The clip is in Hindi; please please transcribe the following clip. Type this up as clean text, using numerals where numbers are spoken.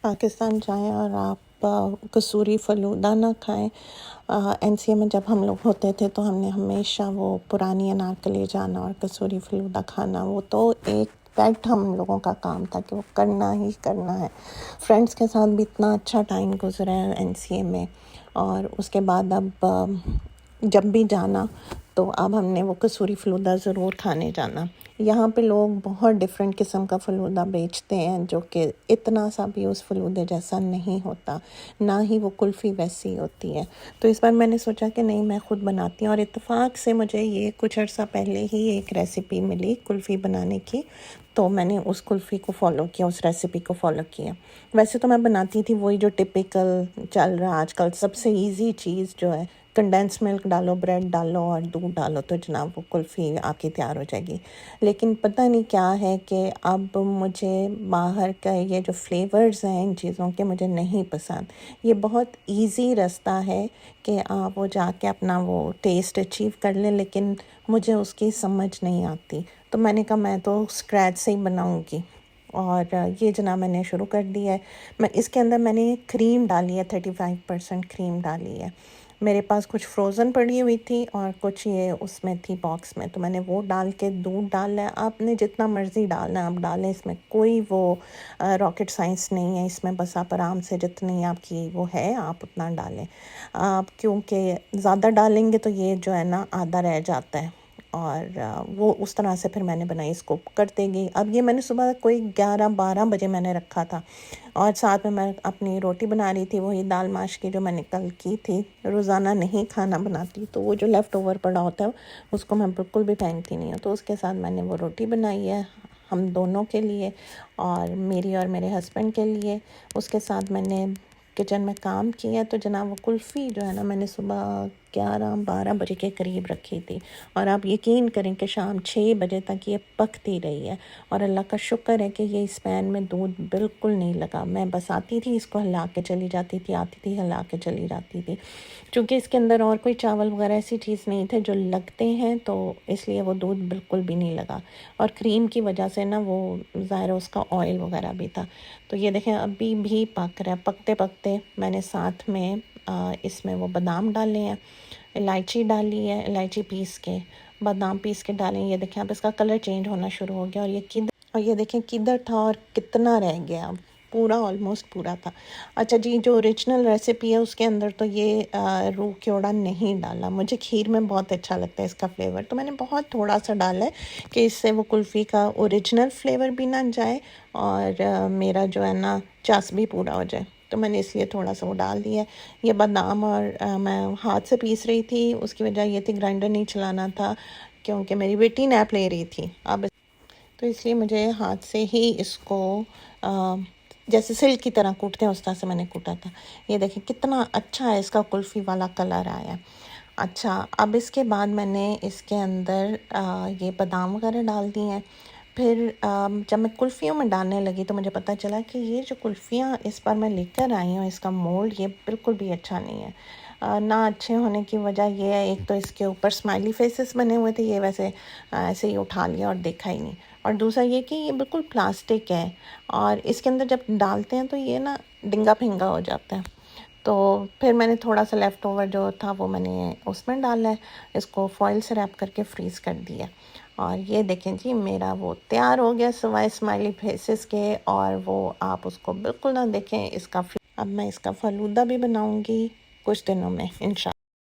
पाकिस्तान जाएं और आप कसूरी फ़लूदा ना खाएं। एनसीए में जब हम लोग होते थे तो हमने हमेशा वो पुरानी अनारकली जाना और कसूरी फ़लूदा खाना, वो तो एक पेट हम लोगों का काम था कि वो करना ही करना है। फ्रेंड्स के साथ भी इतना अच्छा टाइम गुजरा है एनसीए में। और उसके बाद अब जब भी जाना तो अब हमने वो कसूरी फ़लूदा ज़रूर खाने जाना। यहाँ पे लोग बहुत डिफरेंट किस्म का फ़लूदा बेचते हैं जो कि इतना सा भी उस फ़लूदे जैसा नहीं होता, ना ही वो कुल्फ़ी वैसी होती है। तो इस बार मैंने सोचा कि नहीं, मैं ख़ुद बनाती हूँ। और इत्तेफाक से मुझे ये कुछ अर्सा पहले ही एक रेसिपी मिली कुल्फ़ी बनाने की, तो मैंने उस कुल्फ़ी को फ़ॉलो किया, उस रेसिपी को फ़ॉलो किया। वैसे तो मैं बनाती थी वही जो टिपिकल चल रहा आजकल सबसे ईज़ी चीज़ जो है, कंडेंस मिल्क डालो, ब्रेड डालो और दूध डालो तो जनाब वो कुल्फ़ी आपकी तैयार हो जाएगी। लेकिन पता नहीं क्या है कि अब मुझे बाहर का ये जो फ्लेवर्स हैं इन चीज़ों के मुझे नहीं पसंद। ये बहुत इजी रास्ता है कि आप वो जाके अपना वो टेस्ट अचीव कर लें, लेकिन मुझे उसकी समझ नहीं आती। तो मैंने कहा मैं तो स्क्रैच से ही बनाऊँगी, और ये जनाब मैंने शुरू कर दिया है। मैं इसके अंदर मैंने क्रीम डाली है, 35% क्रीम डाली है। मेरे पास कुछ फ्रोज़न पड़ी हुई थी और कुछ ये उसमें थी बॉक्स में, तो मैंने वो डाल के दूध डाला है। आपने जितना मर्ज़ी डालना है आप डालें, इसमें कोई वो रॉकेट साइंस नहीं है। इसमें बस आप आराम से जितनी आपकी वो है आप उतना डालें। आप क्योंकि ज़्यादा डालेंगे तो ये जो है ना आधा रह जाता है, और वो उस तरह से फिर मैंने बनाई, इसको करते गई। अब ये मैंने सुबह कोई 11-12 बजे मैंने रखा था, और साथ में मैं अपनी रोटी बना रही थी, वही दाल माश की जो मैंने कल की थी। रोज़ाना नहीं खाना बनाती, तो वो जो लेफ़्ट ओवर पड़ा होता है उसको मैं बिल्कुल भी फेंकती नहीं हूँ। तो उसके साथ मैंने वो रोटी बनाई है हम दोनों के लिए, और मेरी और मेरे हस्बैंड के लिए। उसके साथ मैंने किचन में काम किया। तो जनाब वो कुल्फ़ी जो है ना मैंने सुबह 11-12 बजे के करीब रखी थी, और आप यकीन करें कि शाम 6 बजे तक ये पकती रही है। और अल्लाह का शुक्र है कि ये इस पैन में दूध बिल्कुल नहीं लगा। मैं बस आती थी, इसको हिला के चली जाती थी, आती थी, हिला के चली जाती थी। चूँकि इसके अंदर और कोई चावल वगैरह ऐसी चीज़ नहीं थे जो लगते हैं, तो इसलिए वो दूध बिल्कुल भी नहीं लगा। और क्रीम की वजह से ना वो ज़ाहिर है उसका ऑयल वगैरह भी था। तो ये देखें अभी भी पक रहा है। पकते पकते मैंने साथ में इसमें वो बादाम डाले हैं, इलायची डाली है, इलायची पीस के, बादाम पीस के डालें। ये देखें अब इसका कलर चेंज होना शुरू हो गया, और ये देखें किधर था और कितना रह गया। अब पूरा ऑलमोस्ट पूरा था। अच्छा जी, जो ओरिजिनल रेसिपी है उसके अंदर तो ये रूह कीड़ा नहीं डाला। मुझे खीर में बहुत अच्छा लगता है इसका फ्लेवर, तो मैंने बहुत थोड़ा सा डाला है कि इससे वो कुल्फ़ी का ओरिजिनल फ्लेवर भी ना जाए और मेरा जो है ना चास भी पूरा हो जाए। तो मैंने इसलिए थोड़ा सा वो डाल दिया है। ये बादाम और मैं हाथ से पीस रही थी, उसकी वजह ये थी ग्राइंडर नहीं चलाना था क्योंकि मेरी बेटी नैप ले रही थी। अब तो इसलिए मुझे हाथ से ही इसको अ, जैसे सिल्क की तरह कूटते हैं उस तरह से मैंने कूटा था। ये देखिए कितना अच्छा है इसका कुल्फ़ी वाला कलर आया है। अच्छा, अब इसके बाद मैंने इसके अंदर ये बादाम वगैरह डाल दिए हैं। फिर जब मैं कुल्फ़ियों में डालने लगी तो मुझे पता चला कि ये जो कुल्फ़ियाँ इस बार मैं लेकर आई हूँ, इसका मोल्ड ये बिल्कुल भी अच्छा नहीं है। ना अच्छे होने की वजह ये है, एक तो इसके ऊपर स्माइली फेसेस बने हुए थे, ये वैसे ऐसे ही उठा लिया और देखा ही नहीं। और दूसरा ये कि ये बिल्कुल प्लास्टिक है, और इसके अंदर जब डालते हैं तो ये ना डिंगा फिंगा हो जाता है। तो फिर मैंने थोड़ा सा लेफ़्ट ओवर जो था वो मैंने उसमें डाला है, इसको फॉइल से रैप करके फ्रीज़ कर दिया। और ये देखें जी मेरा वो तैयार हो गया सिवाय स्माइली फेसेस के, और वो आप उसको बिल्कुल ना देखें। अब मैं इसका फ़लूदा भी बनाऊंगी कुछ दिनों में इंशाल्लाह।